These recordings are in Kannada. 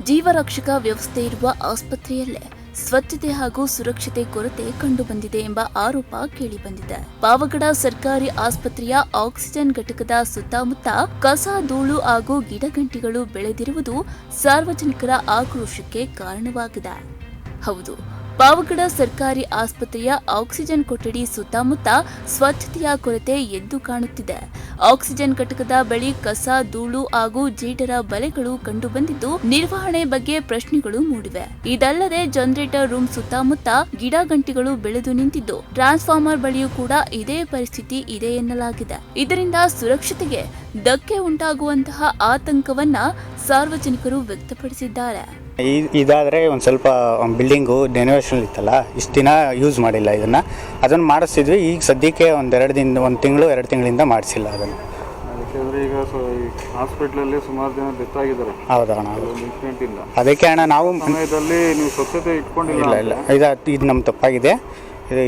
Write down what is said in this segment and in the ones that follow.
ಜೀವರಕ್ಷಕ ವ್ಯವಸ್ಥೆ ಇರುವ ಆಸ್ಪತ್ರೆಯಲ್ಲೇ ಸ್ವಚ್ಛತೆ ಹಾಗೂ ಸುರಕ್ಷತೆ ಕೊರತೆ ಕಂಡುಬಂದಿದೆ ಎಂಬ ಆರೋಪ ಕೇಳಿಬಂದಿದೆ. ಪಾವಗಡ ಸರ್ಕಾರಿ ಆಸ್ಪತ್ರೆಯ ಆಕ್ಸಿಜನ್ ಘಟಕದ ಸುತ್ತಮುತ್ತ ಕಸ, ಧೂಳು ಹಾಗೂ ಗಿಡಗಂಟಿಗಳು ಬೆಳೆದಿರುವುದು ಸಾರ್ವಜನಿಕರ ಆಕ್ರೋಶಕ್ಕೆ ಕಾರಣವಾಗಿದೆ. ಹೌದು, ಪಾವಗಡ ಸರ್ಕಾರಿ ಆಸ್ಪತ್ರೆಯ ಆಕ್ಸಿಜನ್ ಕೊಠಡಿ ಸುತ್ತಮುತ್ತ ಸ್ವಚ್ಛತೆಯ ಕೊರತೆ ಎದ್ದು ಕಾಣುತ್ತಿದೆ. ಆಕ್ಸಿಜನ್ ಘಟಕದ ಬಳಿ ಕಸ, ಧೂಳು ಹಾಗೂ ಜೇಡರ ಬಲೆಗಳು ಕಂಡುಬಂದಿದ್ದು ನಿರ್ವಹಣೆ ಬಗ್ಗೆ ಪ್ರಶ್ನೆಗಳು ಮೂಡಿವೆ. ಇದಲ್ಲದೆ ಜನರೇಟರ್ ರೂಮ್ ಸುತ್ತಮುತ್ತ ಗಿಡ ಗಂಟಿಗಳು ಬೆಳೆದು ನಿಂತಿದ್ದು ಟ್ರಾನ್ಸ್ಫಾರ್ಮರ್ ಬಳಿಯೂ ಕೂಡ ಇದೇ ಪರಿಸ್ಥಿತಿ ಇದೆ ಎನ್ನಲಾಗಿದೆ. ಇದರಿಂದ ಸುರಕ್ಷತೆಗೆ ಧಕ್ಕೆ ಉಂಟಾಗುವಂತಹ ಆತಂಕವನ್ನ ಸಾರ್ವಜನಿಕರು ವ್ಯಕ್ತಪಡಿಸಿದ್ದಾರೆ. ಇದಾದರೆ ಒಂದು ಸ್ವಲ್ಪ ಬಿಲ್ಡಿಂಗು ಡೆನೋವೇಷನ್ ಇತ್ತಲ್ಲ, ಇಷ್ಟು ದಿನ ಯೂಸ್ ಮಾಡಿಲ್ಲ ಇದನ್ನು. ಅದನ್ನು ಮಾಡಿಸ್ತಿದ್ವಿ. ಈಗ ಸದ್ಯಕ್ಕೆ ಒಂದು ತಿಂಗಳು 2 ತಿಂಗಳಿಂದ ಮಾಡಿಸಿಲ್ಲ ಅದನ್ನು. ಈಗ ಹಾಸ್ಪಿಟ್ಲಲ್ಲಿ ಸುಮಾರು ಜನ ಡೆತ್ ಆಗಿದ್ದಾರೆ. ಹೌದಣ್ಣ, ಅದಕ್ಕೆ ಅಣ್ಣ ನಾವು ಸಮಯದಲ್ಲಿ ನೀವು ಸ್ವಚ್ಛತೆ ಇಟ್ಕೊಂಡಿಲ್ಲ. ಇಲ್ಲ ಇದು ನಮ್ಮ ತಪ್ಪಾಗಿದೆ.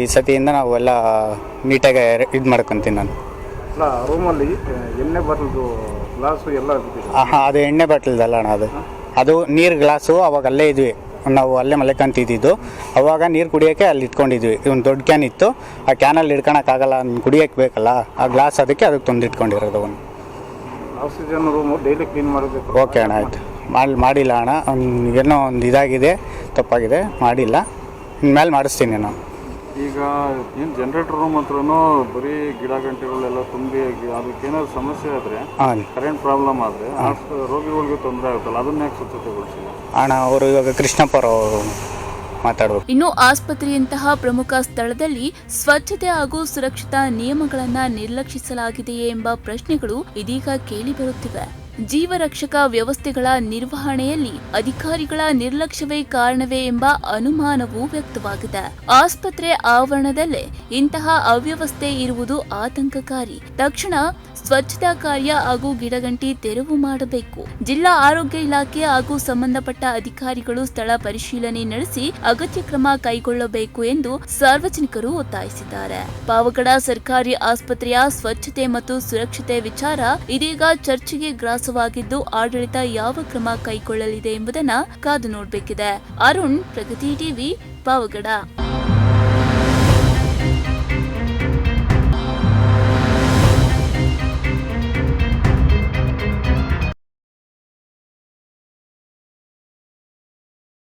ಈ ಸತಿಯಿಂದ ನಾವು ಎಲ್ಲ ನೀಟಾಗಿ ಇದು ಮಾಡ್ಕೊತೀನಿ ನಾನು. ಅಲ್ಲ, ರೂಮಲ್ಲಿ ಎಣ್ಣೆ ಬಾಟಲ್ದು ಗ್ಲಾಸು ಎಲ್ಲ ಅದು ಎಣ್ಣೆ ಬಾಟಲ್ದಲ್ಲ ಅಣ್ಣ, ಅದು ನೀರು ಗ್ಲಾಸು. ಅವಾಗ ಅಲ್ಲೇ ಇದ್ವಿ ನಾವು, ಅಲ್ಲೇ ಮಲ್ಕೊಂತಿದ್ದು. ಅವಾಗ ನೀರು ಕುಡಿಯೋಕ್ಕೆ ಅಲ್ಲಿ ಇಟ್ಕೊಂಡಿದ್ವಿ. ಒಂದು ದೊಡ್ಡ ಕ್ಯಾನ್ ಇತ್ತು, ಆ ಕ್ಯಾನಲ್ಲಿ ಇಟ್ಕೊಳಕ್ಕಾಗಲ್ಲ, ಕುಡಿಯೋಕ್ಕೆ ಬೇಕಲ್ಲ, ಆ ಗ್ಲಾಸ್ ಅದಕ್ಕೆ ತಂದು ಇಟ್ಕೊಂಡಿರೋದು. ಒಂದು ಆಕ್ಸಿಜನ್ ರೂಮು ಡೈಲಿ ಕ್ಲೀನ್ ಮಾಡಬೇಕು. ಓಕೆ ಅಣ್ಣ, ಆಯ್ತು. ಮಾಡಿಲ್ಲ ಅಣ್ಣ, ಏನೋ ಒಂದು ಇದಾಗಿದೆ, ತಪ್ಪಾಗಿದೆ, ಮಾಡಿಲ್ಲ. ಇನ್ಮೇಲೆ ಮಾಡಿಸ್ತೀನಿ ನಾನು. ಈಗ ಏನು ಜನರೇಟರ್ ರೂಮ್ ಹತ್ರನೂ ಬರೀ ಗಿಡ ಗಂಟೆಗಳೆಲ್ಲ ತುಂಬಿ ಅದಕ್ಕೇನಾದ್ರು ಸಮಸ್ಯೆ ಆದರೆ, ಕರೆಂಟ್ ಪ್ರಾಬ್ಲಮ್ ಆದರೆ ರೋಗಿಗಳಿಗೆ ತೊಂದರೆ ಆಗುತ್ತಲ್ಲ, ಅದನ್ನ ಯಾಕೆ ಸ್ವಚ್ಛತೆಗೊಳಿಸಿಲ್ಲ ಅಣ್ಣ? ಅವರು ಇವಾಗ ಕೃಷ್ಣಪ್ಪರು ಮಾತಾಡಬೇಕು. ಇನ್ನು ಆಸ್ಪತ್ರೆಯಂತಹ ಪ್ರಮುಖ ಸ್ಥಳದಲ್ಲಿ ಸ್ವಚ್ಛತೆ ಹಾಗೂ ಸುರಕ್ಷತಾ ನಿಯಮಗಳನ್ನ ನಿರ್ಲಕ್ಷಿಸಲಾಗಿದೆಯೇ ಎಂಬ ಪ್ರಶ್ನೆಗಳು ಇದೀಗ ಕೇಳಿಬರುತ್ತಿವೆ. ಜೀವರಕ್ಷಕ ವ್ಯವಸ್ಥೆಗಳ ನಿರ್ವಹಣೆಯಲ್ಲಿ ಅಧಿಕಾರಿಗಳ ನಿರ್ಲಕ್ಷ್ಯವೇ ಕಾರಣವೇ ಎಂಬ ಅನುಮಾನವೂ ವ್ಯಕ್ತವಾಗಿದೆ. ಆಸ್ಪತ್ರೆ ಆವರಣದಲ್ಲೇ ಇಂತಹ ಅವ್ಯವಸ್ಥೆ ಇರುವುದು ಆತಂಕಕಾರಿ. ತಕ್ಷಣ ಸ್ವಚ್ಛತಾ ಕಾರ್ಯ ಹಾಗೂ ಗಿಡಗಂಟಿ ತೆರವು ಮಾಡಬೇಕು. ಜಿಲ್ಲಾ ಆರೋಗ್ಯ ಇಲಾಖೆ ಹಾಗೂ ಸಂಬಂಧಪಟ್ಟ ಅಧಿಕಾರಿಗಳು ಸ್ಥಳ ಪರಿಶೀಲನೆ ನಡೆಸಿ ಅಗತ್ಯ ಕ್ರಮ ಕೈಗೊಳ್ಳಬೇಕು ಎಂದು ಸಾರ್ವಜನಿಕರು ಒತ್ತಾಯಿಸಿದ್ದಾರೆ. ಪಾವಗಡ ಸರ್ಕಾರಿ ಆಸ್ಪತ್ರೆಯ ಸ್ವಚ್ಛತೆ ಮತ್ತು ಸುರಕ್ಷತೆ ವಿಚಾರ ಇದೀಗ ಚರ್ಚೆಗೆ ಗ್ರಾಸವಾಗಿದ್ದು, ಆಡಳಿತ ಯಾವ ಕ್ರಮ ಕೈಗೊಳ್ಳಲಿದೆ ಎಂಬುದನ್ನು ಕಾದು ನೋಡಬೇಕಿದೆ. ಅರುಣ್, ಪ್ರಗತಿ ಟಿವಿ, ಪಾವಗಡ.